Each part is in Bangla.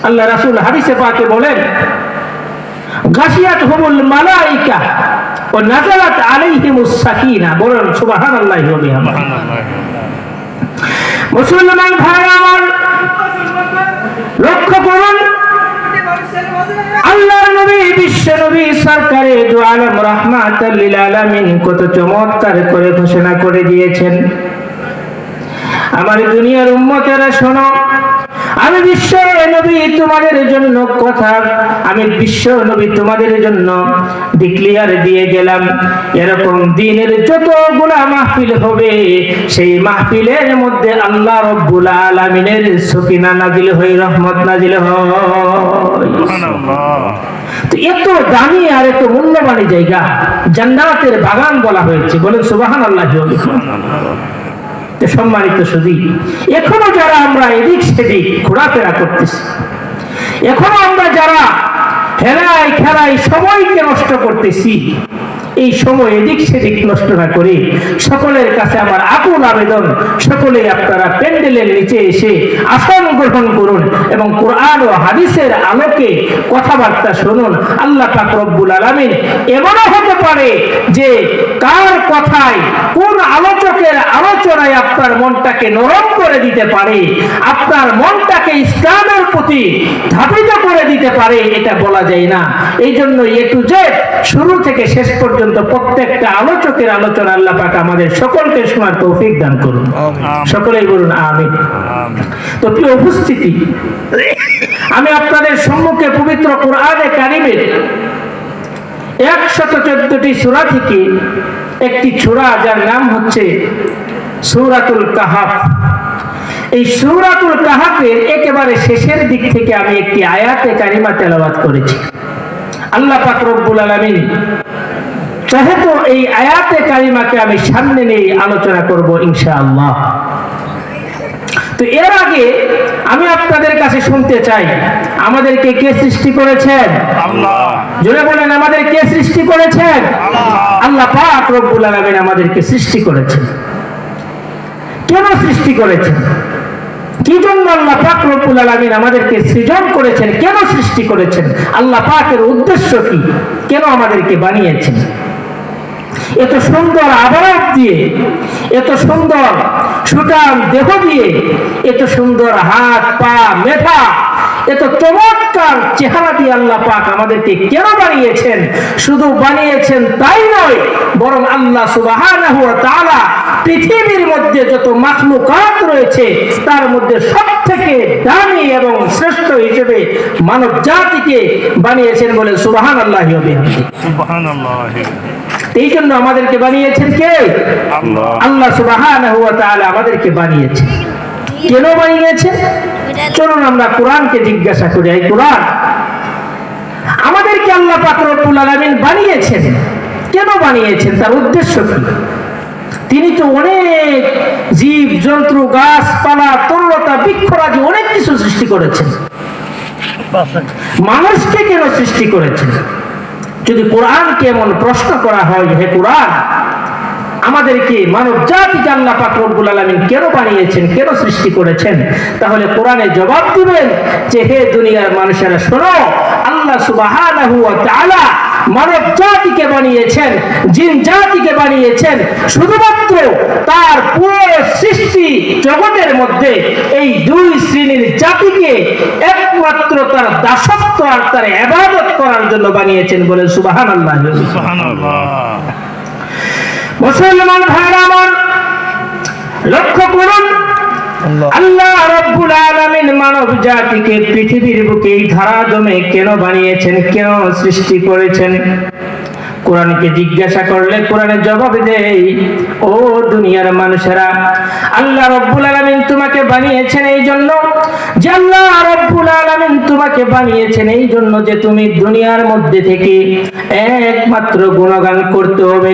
আল্লাহ রাসূল হাদিসে পাকে বলেন, গাশিয়াতহুমুল মালাইকা ওয়া নাযালাত আলাইহিমুস সাকিনা। বলেন সুবহানাল্লাহি ওয়া বিহামদিহি। মুসলমান ভাই আমার, লক্ষ্য করুন, আল্লাহর নবী বিশ্ব নবী সরকারে দু আলম রাহমাতাল লিল আলামিন কত চমৎকার করে ঘোষণা করে দিয়েছেন। আমার দুনিয়ার উম্মতেরা শোনো, আমি বিশ্ব নবী তোমাদের জন্য কথা, আমি বিশ্ব নবী তোমাদের জন্য ডিক্লিয়ার দিয়ে গেলাম, এরকম দিনের যতগুলা মাহফিল হবে সেই মাহফিলের মধ্যে আল্লাহ রাব্বুল আলামিনের সকিনা নাজিল হয়, রহমত নাজিল হয়। সুবহানাল্লাহ। তো এত দামি আর এত মূল্যবান জায়গা জান্নাতের বাগান বলা হয়েছে। বলেন সুবহানাল্লাহ। সম্মানিত সুধী, এখনো যারা আমরা এদিক সেদিক ঘোরাফেরা করতেছি, এখনো আমরা যারা হেলায় খেলায় সময়কে নষ্ট করতেছি, এই সময় এদিক সেদিক নষ্ট না করে সকলের কাছে আমার আকুল আবেদন, সকলেই আপনারা প্যান্ডেলের নিচে এসে আসন গ্রহণ করুন এবং কোরআন ও হাদিসের আলোকে কথাবার্তা শুনুন। আল্লাহ পাক রব্বুল আলামিন এমনও হতে পারে যে কার কথায়, কোন আলোচকের আলোচনায় আপনার মনটাকে নরম করে দিতে পারে, আপনার মনটাকে ইসলামের প্রতি ধাবিত করে দিতে পারে, এটা বলা যায় না। এই জন্য এ টু জেড শুরু থেকে শেষ পর্যন্ত প্রত্যেকটা আলোচকের আলোচনা আল্লাহ পাক আমাদের সকলকে শোনার তৌফিক দান করুন। সকলেই বলুন আমিন। তো প্রিয় উপস্থিতি, আমি আপনাদের সম্মুখে পবিত্র কোরআনে কারিমের 114টি সূরা থেকে একটি সূরা, যার নাম হচ্ছে সূরাতুল কাহাফ। এই সূরাতুল কাহাফের একেবারে শেষের দিক থেকে আমি একটি আয়াতে কারিমা তেলাওয়াত করেছি। আল্লাহ পাক রব্বুল আলামিন চাহে তো এই আয়াতে কারিমাকে আমি সামনে নিয়ে আলোচনা করব ইনশাআল্লাহ। তো এর আগে আমি আপনাদের কাছে শুনতে চাই, আমাদেরকে কে সৃষ্টি করেছেন? আল্লাহ। জোরে বলেন, আমাদের কে সৃষ্টি করেছেন? আল্লাহ পাক রব্বুল আলামিন আমাদেরকে সৃষ্টি করেছেন। কেন সৃষ্টি করেছেন? কি জন্য আল্লাহ পাক রব্বুল আলামিন আমাদেরকে সৃজন করেছেন? কেন সৃষ্টি করেছেন? আল্লাহ পাকের উদ্দেশ্য কি? কেন আমাদেরকে বানিয়েছেন? এত সুন্দর আবরণ দিয়ে, এত সুন্দর সুঠাম দেহ দিয়ে, এত সুন্দর হাত পা মেধা, এত চমৎকার চেহারা দিয়ে আল্লাহ পাক আমাদেরকে কেন বানিয়েছেন? শুধু বানিয়েছেন তাই নয়, বরং আল্লাহ সুবহানাহু ওয়া তাআলা পৃথিবীর মধ্যে যত মাখলুকাত রয়েছে তার মধ্যে সবথেকে দামি এবং শ্রেষ্ঠ হিসেবে মানব জাতিকে বানিয়েছেন। বলে সুবহানাল্লাহ। সুবহানাল্লাহ। এই জন্য আমাদেরকে বানিয়েছেন কে? আল্লাহ। আল্লাহ সুবহানাহু ওয়া তাআলা আমাদেরকে বানিয়েছেন। কেন বানিয়েছেন? চলুন আমরা কোরআনকে জিজ্ঞাসা করি। এই কোরআন আমাদেরকে আল্লাহ পাক রব্বুল আলামিন বানিয়েছেন, কেন বানিয়েছেন? তার উদ্দেশ্য কি? তিনি তো অনেক জীব জন্তু, গাছপালা, তরুলতা, বৃক্ষরাজি অনেক কিছু সৃষ্টি করেছেন। মানুষকে কেন সৃষ্টি করেছেন? যদি কোরআনকে এমন প্রশ্ন করা হয়, হে কোরআন, আমাদেরকে মানব জাতিকে আল্লাহ পাক রব্বুল আলামিন কেন বানিয়েছেন, কেন সৃষ্টি করেছেন, তাহলে কোরআনে জবাব দিবেন যে হে দুনিয়ার মানুষেরা শোনো, আল্লাহ সুবহানাহু ওয়া তাআলা মানব জাতিকে বানিয়েছেন, জিন জাতিকে বানিয়েছেন শুধুমাত্র তার পুরো সৃষ্টি জগতের মধ্যে এই দুই শ্রেণীর জাতিকে একমাত্র তার দাসত্ব আর তার ইবাদত করার জন্য বানিয়েছেন। বলে সুবহানাল্লাহ। সুবহানাল্লাহ। মুসলমান ভাইরা আমার, লক্ষ্য করুন, আল্লাহ রাব্বুল আলামিন মানব জাতিকে পৃথিবীর বুকে এই ধরাধামে কেন বানিয়েছেন, কেন সৃষ্টি করেছেন? কোরআনকে জিজ্ঞাসা করলে কোরআনে জবাব দেয়, ও দুনিয়ার মানুষেরা, আল্লাহ রাব্বুল আলামিন তোমাকে বানিয়েছেন এই জন্য যে, আল্লাহ রাব্বুল আলামিন তোমাকে বানিয়েছেন এই জন্য যে তুমি দুনিয়ার মধ্যে থেকে একমাত্র গুণগান করতে হবে।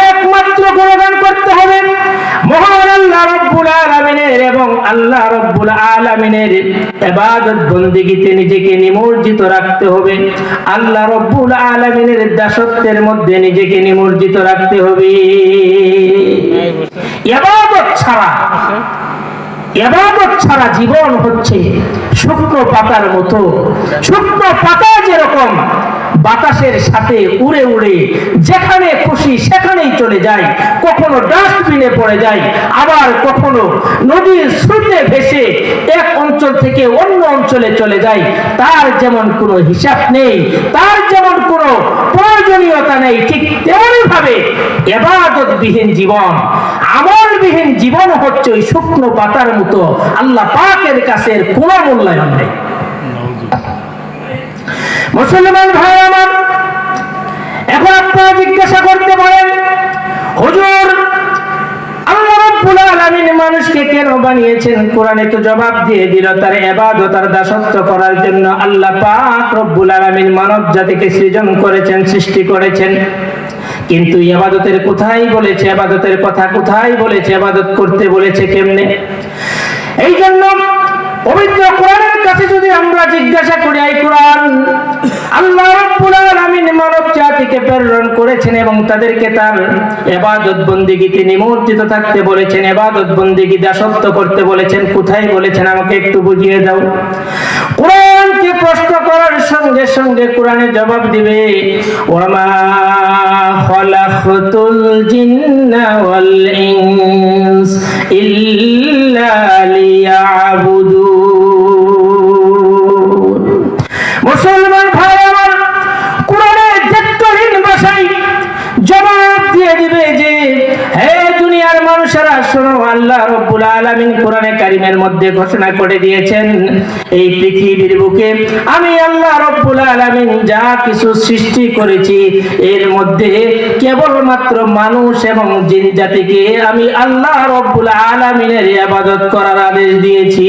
একমাত্র গুণগান করতে হবে মহান আল্লাহ রাব্বুল আলামিনের, এবং আল্লাহ রাব্বুল আলামিনের ইবাদত বন্দেগীতে নিজেকে নিমজ্জিত রাখতে হবে। আল্লাহ রাব্বুল আলামিনের দাসত্বের মধ্যে নিজেকে নিমজ্জিত রাখতে হবে। ইবাদত ছাড়া, ইবাদত ছাড়া জীবন হচ্ছে শুকনো পাতার মতো। শুকনো পাতা যেরকম বাতাসের সাথে উড়ে উড়ে যেখানে খুশি সেখানেই চলে যায়, কখনো ডাস্টবিনে পড়ে যায়, আবার কখনো নদীর স্রোতে ভেসে এক অঞ্চল থেকে অন্য অঞ্চলে চলে যায়, তার যেমন কোনো হিসাব নেই, তার যেমন কোনো প্রয়োজনীয়তা নেই, ঠিক তেমনি ভাবে ইবাদতবিহীন জীবন, আমলবিহীন জীবন হচ্ছে ওই শুকনো পাতার মতো। আল্লাহ পাকের কাছে কোনো মূল্যায়ন নেই। মুসলমান ভাই আমার, এখন আপনারা জিজ্ঞাসা করতে পারেন, হুজুর আল্লাহ রাব্বুল আলামিন মানুষকে কেন বানিয়েছেন? কোরআনে তো জবাব দিয়ে দিল, তার ইবাদত আর দাসত্ব করার জন্য আল্লাহ পাক রব্বুল আলামিন মানব জাতিকে সৃজন করেছেন, সৃষ্টি করেছেন। কিন্তু ইবাদতের কোথায় বলেছে, ইবাদতের কথা কোথায় বলেছে, ইবাদত করতে বলেছে কেমনে? এই জন্য পবিত্র কোরআনের কাছে যদি আমরা জিজ্ঞাসা করি, এই কোরআন আল্লাহ রাব্বুল আলামিন মানব জাতিকে প্রেরণ করেছেন এবং তাদেরকে তার ইবাদত বন্দেগীতে নিমজ্জিত থাকতে বলেছেন, ইবাদত বন্দেগী দাসত্ব করতে বলেছেন। কোথায় বলেছেন আমাকে একটু বুঝিয়ে দাও। কোরআনকে প্রশ্ন করার সঙ্গে সঙ্গে কোরআনে জবাব দিবে, ওয়ামা খালাকতুল জিন্না ওয়াল ইনস ইল্লা লিয়াবুদুন। মুসলমান ভাই আমার, কোরআনের দায়িত্বহীন ভাষায় জবাব দিয়ে দিবে যে, হে দুনিয়ার মানুষেরা শোনো, আল্লাহ রাব্বুল আলামিন কোরআনে কারীমের মধ্যে ঘোষণা করে দিয়েছেন, এই পৃথিবীর বুকে আমি আল্লাহ রাব্বুল আলামিন যা কিছু সৃষ্টি করেছি এর মধ্যে কেবলমাত্র মানুষ এবং জিন জাতিকে আমি আল্লাহ রাব্বুল আলামিনের ইবাদত করার আদেশ দিয়েছি।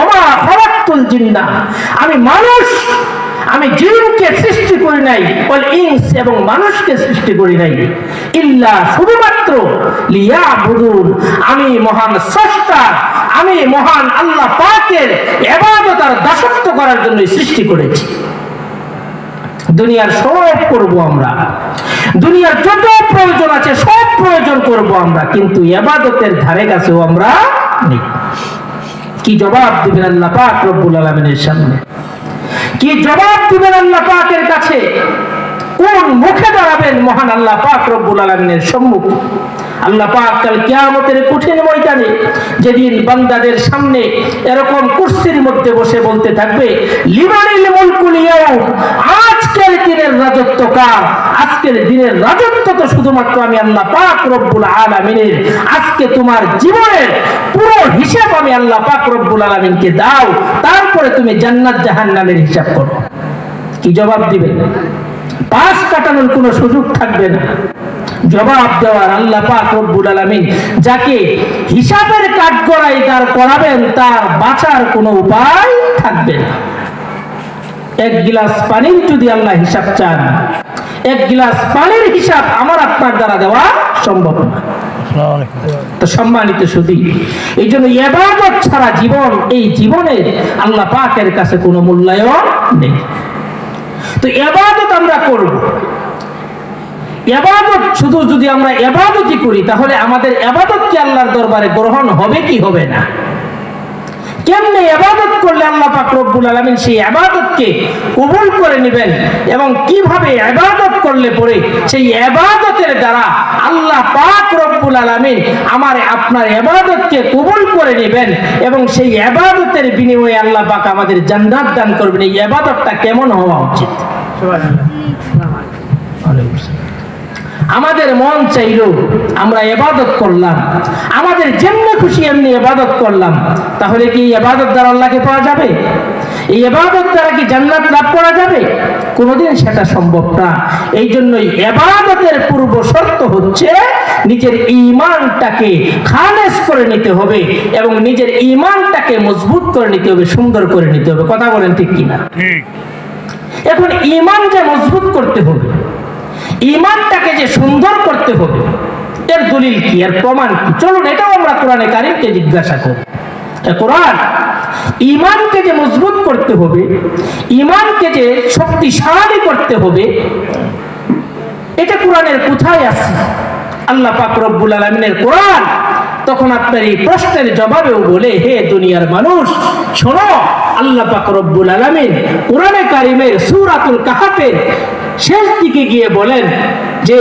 ওমা খালাকতুল জিন্না, আমি মানুষ, আমি জিনকে সৃষ্টি করি নাই, ওয়াল ইনস এবং মানুষকে সৃষ্টি করি নাই, ইল্লা শুধুমাত্র লিয়াবুদুন, আমি মহান স্রষ্টা, আমি মহান আল্লাহ পাকের ইবাদত আর দাসত্ব করার জন্য সৃষ্টি করেছি। দুনিয়ার সব করব আমরা, দুনিয়ার যত প্রয়োজন আছে সব প্রয়োজন করব আমরা, কিন্তু ইবাদতের ধারে কাছেও আমরা নেই। কি জবাব দিবেন আল্লাহ পাক রব্বুল আলামিনের সামনে? কি জবাব দিবেন আল্লাহ পাকের কাছে? কোন মুখে দাঁড়াবেন মহান আল্লাহ পাক রব্বুল আলামিনের সম্মুখে? আল্লাহ পাক কাল কিয়ামতের কঠিন ময়দানে যেদিন বান্দাদের সামনে এরকম কুরসির মধ্যে বসে বলতে থাকবে, লিমানিল মুলকুল ইয়াউম, আজকের দিনের রাজত্ব কার? আজকের দিনের রাজত্ব তো শুধুমাত্র আমি আল্লাহ পাক রব্বুল আলামিনের। আজকে তোমার জীবনের পুরো হিসাব আমি আল্লাহ পাক রব্বুল আলামিনকে দাও, তারপরে তুমি জান্নাত জাহান্নামের হিসাব করো। কি জবাব দিবেন? পাশ কাটানোর কোনো সুযোগ থাকবে না। জবাব দেওয়ার আল্লাহ পাক রব্বুল আলামিন যাকে হিসাবের কাঠগড়ায় দাঁড় করাবেন তার বাঁচার কোনো উপায় থাকবে না। এক গিলাস পানির যদি আল্লাহ হিসাব চান, এক গিলাস পানির হিসাব আমার আপনার দ্বারা দেওয়া সম্ভব না। তো সম্মানিত সুধী, এই জন্য ইবাদত ছাড়া জীবন, এই জীবনের আল্লাহ পাকের কাছে কোনো মূল্যায়ন নেই। তো ইবাদত আমরা করব, ইবাদত শুধু যদি আমরা ইবাদতই করি তাহলে আমাদের ইবাদত কি আল্লাহর দরবারে গ্রহণ হবে কি হবে না? কেমনে ইবাদত করলে আল্লাহ পাক রব্বুল আলামিন সেই ইবাদতকে কবুল করে নেবেন এবং কিভাবে ইবাদত করলে পরে সেই ইবাদতের দ্বারা আল্লাহ পাক রব্বুল আলামিন আমার আপনার ইবাদতকে কবুল করে নেবেন এবং সেই ইবাদতের বিনিময়ে আল্লাহ পাক আমাদের জান্নাত দান করবেন, এই ইবাদতটা কেমন হওয়া উচিত? আমাদের মন চাইলো আমরা ইবাদত করলাম, আমাদের যেমনি খুশি এমনি ইবাদত করলাম, তাহলে কি ইবাদত দ্বারা আল্লাহকে পাওয়া যাবে? এই ইবাদত দ্বারা কি জান্নাত লাভ করা যাবে? কোনোদিন সেটা সম্ভব না। এই জন্যই ইবাদতের পূর্ব শর্ত হচ্ছে নিজের ঈমানটাকে খালেস করে নিতে হবে এবং নিজের ঈমানটাকে মজবুত করে নিতে হবে, সুন্দর করে নিতে হবে। কথা বলেন ঠিক কিনা? এখন ঈমান যে মজবুত করতে হবে, ঈমানটাকে যে সুন্দর করতে হবে, এর দলিল কি, এর প্রমাণ কি? চলুন এটাও আমরা কোরআনে কারীমকে জিজ্ঞাসা করি। কোরআন ঈমানকে যে মজবুত করতে হবে, ঈমানকে যে শক্তিশালী করতে হবে, এটা কোরআনের কোথায় আছে? আল্লাহ পাক রব্বুল আলামিনের কোরআন তখন আপনার এই প্রশ্নের জবাবেও বলে, হে দুনিয়ার মানুষ শোনো, আল্লাহ পাক রব্বুল আলামিন কোরআনে কারিমের সূরাতুল কাহাফের শেষ দিকে গিয়ে বলেন যে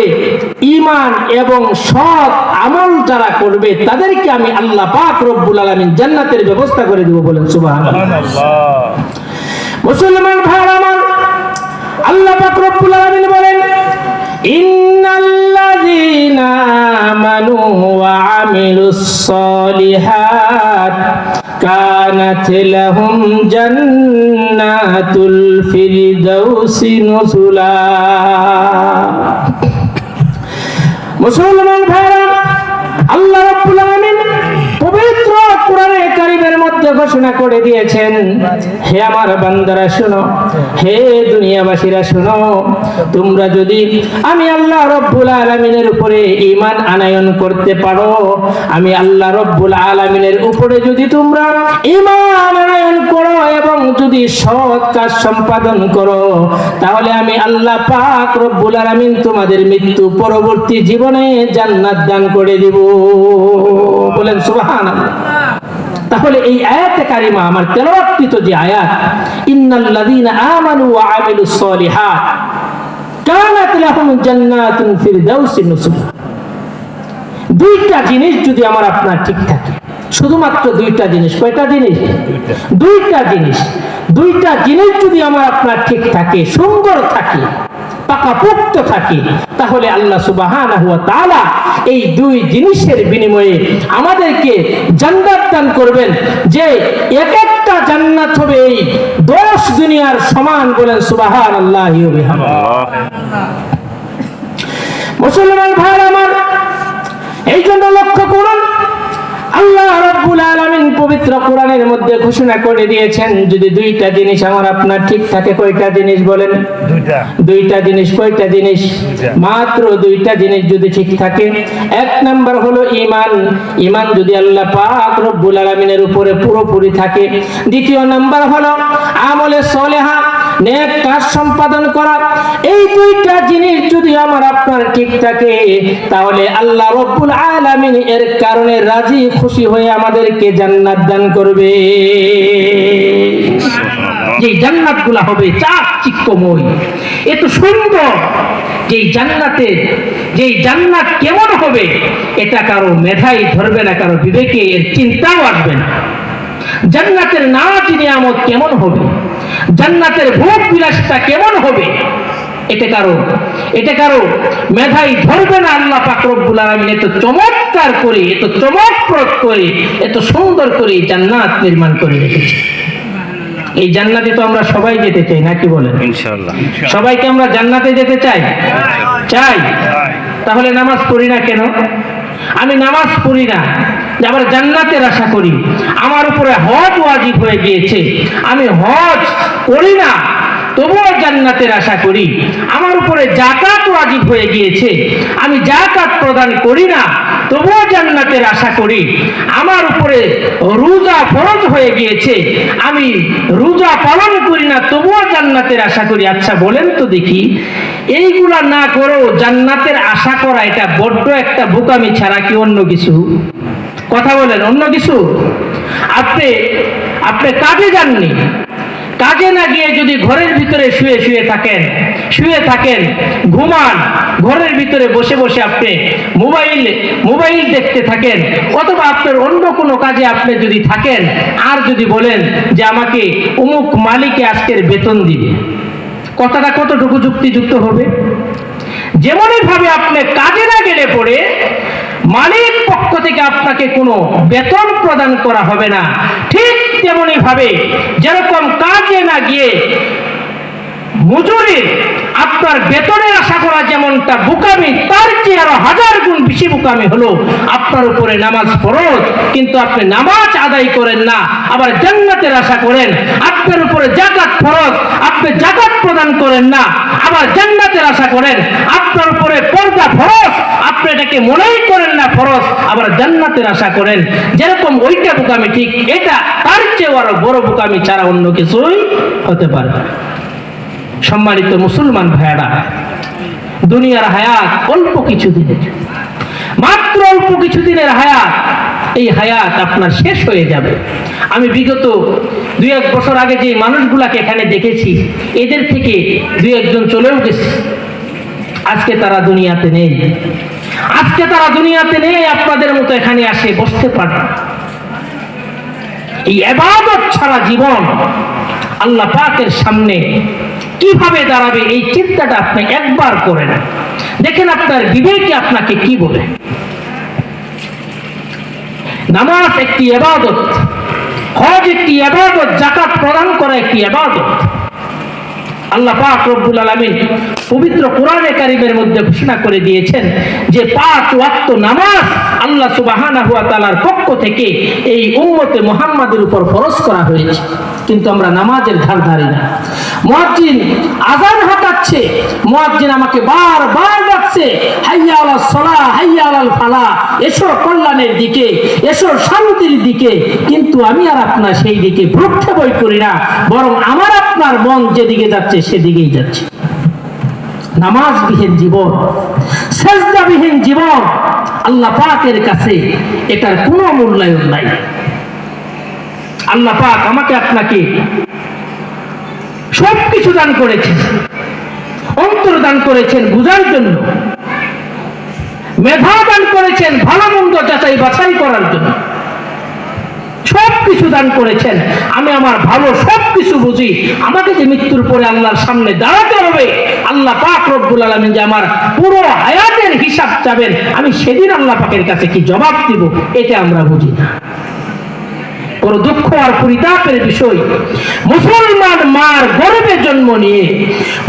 ঈমান এবং সৎ আমল যারা করবে তাদেরকে আমি আল্লাহ পাক রব্বুল আলামিন জান্নাতের ব্যবস্থা করে দেব। বলেন সুবহানাল্লাহ। মুসলমান ভাই আমার, আল্লাহ পাক রব্বুল আলামিন বলেন, ইন্নাল্লাযীনা আমানু ওয়া আমিলুস সালিহাত কানাত লাহুম জান্নাতুল ফিরদাউসি নুজুলা। মুসলমান ভাইরা, আল্লাহ রাব্বুল আলামিন পবিত্র কোরআনে কারীমের মধ্যে ঘোষণা করে দিয়েছেন, হে আমার বান্দারা শোনো, হে দুনিয়াবাসীরা শোনো, তোমরা যদি আমি আল্লাহ রব্বুল আলামিনের উপরে ঈমান আনয়ন করতে পারো, আমি আল্লাহ রব্বুল আলামিনের উপরে যদি তোমরা ঈমান আনয়ন করো এবং যদি সৎ কাজ সম্পাদন করো, তাহলে আমি আল্লাহ পাক রব্বুল আলামিন তোমাদের মৃত্যু পরবর্তী জীবনে জান্নাত দান করে দিব। বলেন সুবহানাল্লাহ। তাহলে এই আয়াতে কারিমা আমার তেলাওয়াতকৃত যে আয়াত, ইন্নাল্লাযীনা আমানু ওয়া আমিলুস সালিহাত কানাত লাহুম জান্নাতুল ফিরদাউসি নুজুলা, দুইটা জিনিস যদি আমার আপনার ঠিক থাকে, শুধুমাত্র দুইটা জিনিস। কয়টা জিনিস? দুইটা জিনিস। দুইটা জিনিস যদি আমার আপনার ঠিক থাকে, সুন্দর থাকে, পাকাপোক্ত থাকে, তাহলে আল্লাহ সুবহানাহু ওয়া তাআলা এই দুই জিনিসের বিনিময়ে আমাদেরকে জান্নাত দান করবেন, যে এক একটা জান্নাত হবে এই 10 দুনিয়ার সমান। বলেন সুবহানাল্লাহি ওয়া বিহামদিহি। মুসলমান ভাইরা আমার, এই জন্য লক্ষ্য করুন, আল্লাহ রাব্বুল আলামিন পবিত্র কোরআনের মধ্যে ঘোষণা করে দিয়েছেন, যদি দুইটা জিনিস আমার আপনার ঠিক থাকে। কয়টা জিনিস বলেন? দুইটা জিনিস। কয়টা জিনিস? মাত্র দুইটা জিনিস যদি ঠিক থাকে। এক নাম্বার হলো ঈমান। ঈমান যদি আল্লাহ পাক রব্বুল আলামিনের উপরে পুরোপুরি থাকে। দ্বিতীয় নাম্বার হলো আমলে সলেহা, নেক কাজ সম্পাদন করা। এই দুইটা জিনিস যদি আমার আপনার ঠিক থাকে, তাহলে আল্লাহ রব্বুল আলামিন এর কারণে রাজি খুশি হয়ে আমাদেরকে জান্নাত দান করবে। যে জান্নাতগুলো হবে চাকচিক্যময়, এত সুন্দর, যে জান্নাতের যে জান্নাত কেমন হবে এটা কারো মেধাই ধরবে না, কারো বিবেকে এর চিন্তাও আসবে না। জান্নাতের নাজ নিয়ামত কেমন হবে, জান্নাতের ভোগ বিলাসিতা কেমন হবে, এটা কারো মেধাই ধরবে না। আল্লাহ পাক রব্বুল আলামিন এত চমৎকার করে, এত চমকপ্রদ করে, এত সুন্দর করে জান্নাত নির্মাণ করে রেখেছে। এই জান্নাতে তো আমরা সবাই যেতে চাই, নাকি বলেন? ইনশাআল্লাহ। সবাইকে আমরা জান্নাতে যেতে চাই? চাই। তাহলে নামাজ পড়ি না কেন? আমি নামাজ পড়ি না, আবার জান্নাতের আশা করি। আমার উপরে হজ ওয়াজিব হয়ে গিয়েছে, আমি হজ করি না, তবুও জান্নাতের আশা করি। আমার উপরে যাকাত ওয়াজিব হয়ে গিয়েছে, আমি যাকাত প্রদান করি না, তবুও জান্নাতের আশা করি। আমার উপরে রোজা ফরজ হয়ে গিয়েছে, আমি রোজা পালন করি না, তবুও জান্নাতের আশা করি। আচ্ছা বলেন তো দেখি, এইগুলা না করেও জান্নাতের আশা করা এটা বড্ড একটা বোকামি ছাড়া কি অন্য কিছু? কথা বলেন, অন্য কিছু? আপনি কাজে যাননি, কাজে না গিয়ে যদি ঘরের ভিতরে শুয়ে থাকেন, ঘুমান, ঘরের ভিতরে বসে বসে আপনি মোবাইল দেখতে থাকেন, অথবা আপনার অন্য কোনো কাজে আপনি যদি থাকেন, আর যদি বলেন যে আমাকে অমুক মালিকে আজকের বেতন দিবে, কথাটা কতটুকু যুক্তিযুক্ত হবে? যেমনই ভাবে আপনি কাজে না গেলে পড়ে মালিক পক্ষ থেকে আপনাকে কোনো বেতন প্রদান করা হবে না, ঠিক তেমনি ভাবে যেরকম কাজে না গিয়ে মজুরি আপনার বেতনের আশা করা যেমনটা বোকামি, তার চেয়ে আরো 1000 গুণ বেশি বোকামি হলো আপনার উপরে নামাজ ফরজ, কিন্তু আপনি নামাজ আদায় করেন না, আবার জান্নাতের আশা করেন। আপনার উপরে যাকাত ফরজ, আপনি যাকাত প্রদান করেন না, আবার জান্নাতের আশা করেন। আপনার উপরে পর্দা ফরজ, আপনি এটাকে মনেই করেন না ফরজ, আবার জান্নাতের আশা করেন। যেরকম ওইটা বোকামি, ঠিক এটা তার চেয়ে আরো বড় বোকামি ছাড়া অন্য কিছুই হতে পারে না। সম্মানিত মুসলমান ভাইরা, দুনিয়ার হায়াত অল্প কিছু দিনের, মাত্র অল্প কিছু দিনের হায়াত। এই হায়াত আপনার শেষ হয়ে যাবে। আমি বিগত 2-1 বছর আগে যে মানুষগুলাকে এখানে দেখেছি, এদের থেকে 2-1 জন চলেও গেছে। আজকে তারা দুনিয়াতে নেই। আজকে তারা দুনিয়াতে নেই, আপনাদের মতো এখানে আসে বসতে পারে। এই ইবাদত ছাড়া জীবন আল্লাহ পাকের সামনে কিভাবে দাঁড়াবে, এই চিন্তাটা আপনি একবার করেন। দেখেন আপনার বিবেকে আপনাকে কি বলে। নামাজ একটি ইবাদত, হজ একটি ইবাদত, যাকাত প্রদান করা একটি ইবাদত। আল্লাহ পাক রব্বুল আলামিন পবিত্র কোরআনে কারীমের মধ্যে ঘোষণা করে দিয়েছেন যে 5 ওয়াক্ত নামাজ আল্লাহ সুবহানাহু ওয়া তাআলার পক্ষ থেকে এই উম্মতে মুহাম্মাদের উপর ফরজ করা হয়েছে, কিন্তু আমরা নামাজের ধার ধারি না। মুয়াজ্জিন আযান হাঁকাচ্ছে, মুয়াজ্জিন আমাকে বারবার ডাকছে, হাইয়া আলাস সালাহ, হাইয়া আলাল ফালাহ, এসো কল্যাণের দিকে, এসো শান্তির দিকে, কিন্তু আমি আর আপনার সেই দিকে ভ্রুক্ষেপই করি না, বরং আমার আপনার মন যেদিকে যাচ্ছে সেদিকেই যাচ্ছে। নামাজবিহীন জীবন, সেজদাবিহীন জীবন আল্লাহ পাকের কাছে এটার কোনো মূল্যায়ন নাই। আল্লাহ পাক আমাকে আপনাকে সবকিছু দান করেছেন, অন্তর দান করেছেন বুঝার জন্য, মেধা দান করেছেন ভালো মন্দ যাচাই বাছাই করার জন্য, সবকিছু দান করেছেন। আমি আমার ভালো সবকিছু বুঝি। আমাকে যে মৃত্যুর পরে আল্লাহর সামনে দাঁড়াতে হবে, আল্লাহ পাক রব্বুল আলামিন যে আমার পুরো হায়াতের হিসাব চাবেন, আমি সেদিন আল্লাহ পাকের কাছে কি জবাব দিব, এটা আমরা বুঝি না। বড় দুঃখ আর পরিতাপের বিষয়, মুসলমান মার গর্ভে জন্ম নিয়ে,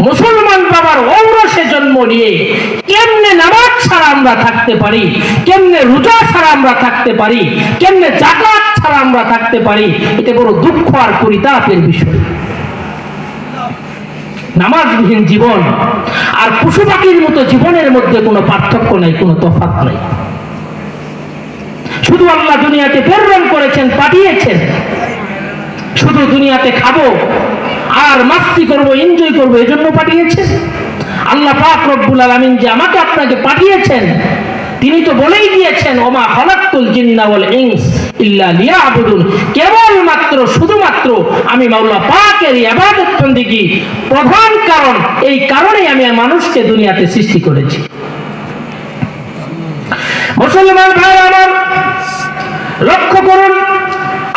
মুসলমান বাবার ঔরসে জন্ম নিয়ে কেমনে নামাজ ছাড়া আমরা থাকতে পারি, কেমনে রোজা ছাড়া আমরা থাকতে পারি, কেমনে যাকাত ছাড়া আমরা থাকতে পারি, এটা বড় দুঃখ আর পরিতাপের বিষয়। নামাজবিহীন জীবন আর পশু পাখির মতো জীবনের মধ্যে কোনো পার্থক্য নাই, কোনো তফাৎ নাই। শুধু আল্লাহ দুনিয়াতে প্রেরণ করেছেন, পাঠিয়েছেন শুধু দুনিয়াতে খাবো আর মাস্তি করব, এনজয় করবো, এজন্য পাঠিয়েছেন। আল্লাহ পাক রব্বুল আলামিন যে আমাকে আপনাকে পাঠিয়েছেন, তিনি তো বলেই দিয়েছেন, ওমা খালাকতুল জিন্না ওয়াল ইনস ইল্লা লিয়াবুদুন, কেবলমাত্র শুধুমাত্র আমি মাওলা পাকের ইবাদত বন্দেগী প্রধান কারণ, এই কারণেই আমি মানুষকে দুনিয়াতে সৃষ্টি করেছি। মুসলমান ভাই আমার, লক্ষ্য করুন,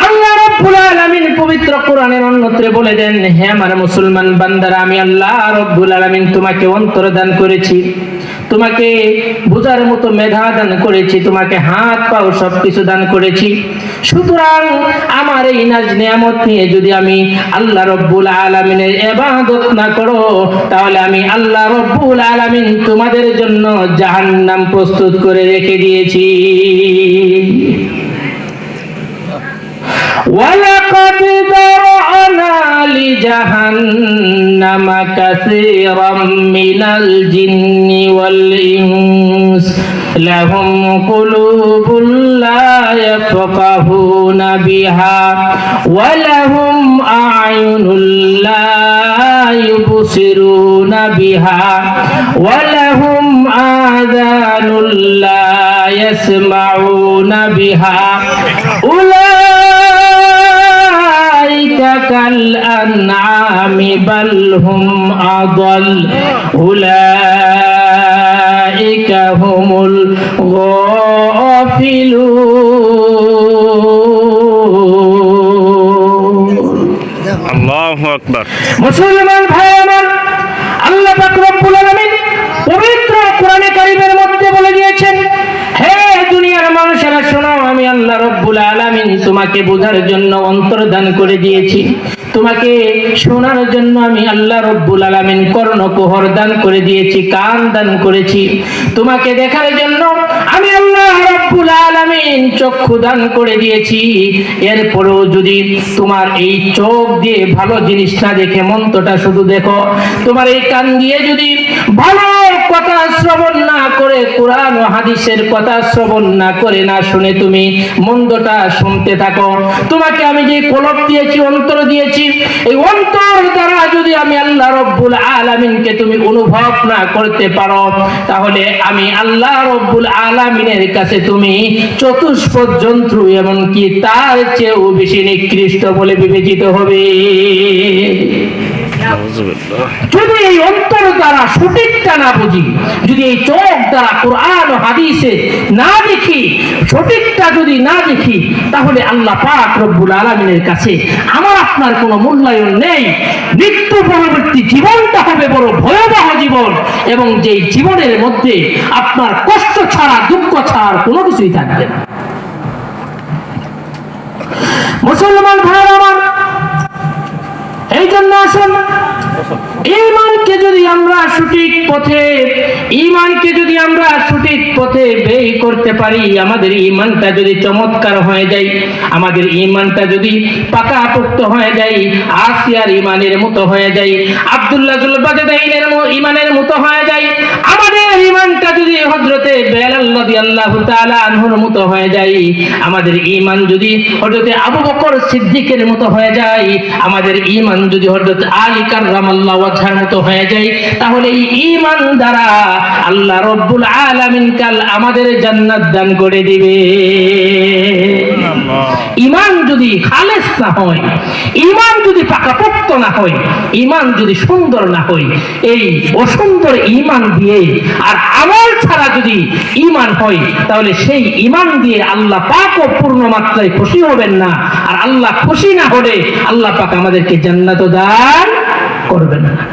আল্লাহ রাব্বুল আলামিন পবিত্র কোরআনের অন্যত্রে বলে দেন, হে আমার মুসলমান বান্দারা, আমি আল্লাহ রাব্বুল আলামিন তোমাকে অন্তর দান করেছি, তোমাকে বোঝার মতো মেধা দান করেছি, তোমাকে হাত পাও সবকিছু দান করেছি। সুতরাং আমার এই নাজ নিয়ামত নিয়ে যদি আমি আল্লাহ রাব্বুল আলামিনের ইবাদত না করো, তাহলে আমি আল্লাহ রাব্বুল আলামিন তোমাদের জন্য জাহান্নাম প্রস্তুত করে রেখে দিয়েছি। وَلَقَدْ ذَرَأْنَا لِجَهَنَّمَ كَثِيرًا مِنَ الْجِنِّ وَالْإِنسِ لَهُمْ قُلُوبٌ لَا يَفْقَهُونَ بِهَا وَلَهُمْ أَعْيُنٌ لَا يُبْصِرُونَ بِهَا وَلَهُمْ آذَانٌ لَا يَسْمَعُونَ بِهَا كالأنعام بل هم أضل أولئك هم الغافلون الله أكبر মুসলমান ভাই আমার, আল্লাহ পাক রব্বুল আলামিন পবিত্র কোরআনে কারীমের মধ্যে বলে দিয়েছেন, হে দুনিয়ার মানুষেরা শোনো, আমি আল্লাহ রব্বুল আলামিন তোমাকে বোঝার জন্য অন্তর দান করে দিয়েছি, তোমাকে শোনার জন্য আমি আল্লাহ রব্বুল আলামিন কর্ণকুহর দান করে দিয়েছি, কান দান করেছি, তোমাকে দেখার জন্য আমি আল্লাহ রব্বুল আলামিন চক্ষু দান করে দিয়েছি। এরপরেও যদি তোমার এই চোখ দিয়ে ভালো জিনিস না দেখে মন্দটা শুধু দেখো, তোমার এই কান দিয়ে যদি ভালো কথা শ্রবণ না করে, কোরআন ও হাদিসের কথা শ্রবণ না করে, না শুনে তুমি মন্দটা শুনতে থাকো, তোমাকে আমি যে কলব দিয়েছি, অন্তর দিয়েছি, এই অন্তর দ্বারা যদি আমি আল্লাহ রব্বুল আলামিনকে তুমি অনুভব না করতে পারো, তাহলে আমি আল্লাহ রব্বুল আলামিনের কাছে তুমি চতুষ্পদ জন্তু এমনকি তার চেয়েও বেশি নিকৃষ্ট বলে বিবেচিত হবে। যদি এই অন্তর দ্বারা সঠিকটা না বুঝি, যদি এই চোখ দ্বারা কোরআন ও হাদিসে না দেখি, সঠিকটা যদি না দেখি, তাহলে আল্লাহ পাক রব্বুল আলামিনের কাছে আমার আপনার কোনো মূল্যায়ন নেই। মৃত্যু পরবর্তী জীবনটা হবে বড় ভয়াবহ জীবন, এবং যেই জীবনের মধ্যে আপনার কষ্ট ছাড়া, দুঃখ ছাড়া কোনো কিছুই থাকবে না। মুসলমান ভাই আমার, এই জন্য আসুন, ঈমানকে যদি আমরা সঠিক পথে ব্যয় করতে পারি, আমাদের ঈমানটা যদি চমৎকার হয়ে যায়, আমাদের ঈমানটা যদি পাকাপোক্ত হয়ে যায়, আসিয়ার ঈমানের মতো হয়ে যায়, আব্দুল্লাহ যুল বাজদাইনের ঈমানের মতো হয়ে যায়, আমাদের ঈমানটা যদি হযরতে বেলাল রাদিয়াল্লাহু তাআলা আনহুর মতো হয়ে যায়, আমাদের ঈমান যদি হযরতে আবু বকর সিদ্দিকের মতো হয়ে যায়, আমাদের ঈমান যদি হযরত আলী কাররামাল্লাহু ওয়াজহার মতো হয়ে যায়, তাহলে এই ঈমান দ্বারা আল্লাহ রব্বুল আলামিন কাল আমাদের জান্নাত দান করে দিবে। ঈমান যদি খালেস না হয়, ঈমান যদি পাকাপোক্ত না হয়, ঈমান যদি সুন্দর না হয়, এই অসুন্দর ঈমান দিয়ে আর আমল ছাড়া যদি ঈমান হয়, তাহলে সেই ঈমান দিয়ে আল্লাহ পাকও পূর্ণ মাত্রায় খুশি হবেন না, আর আল্লাহ খুশি না হলে আল্লাহ পাক আমাদেরকে জান্নাত দান করবেন না।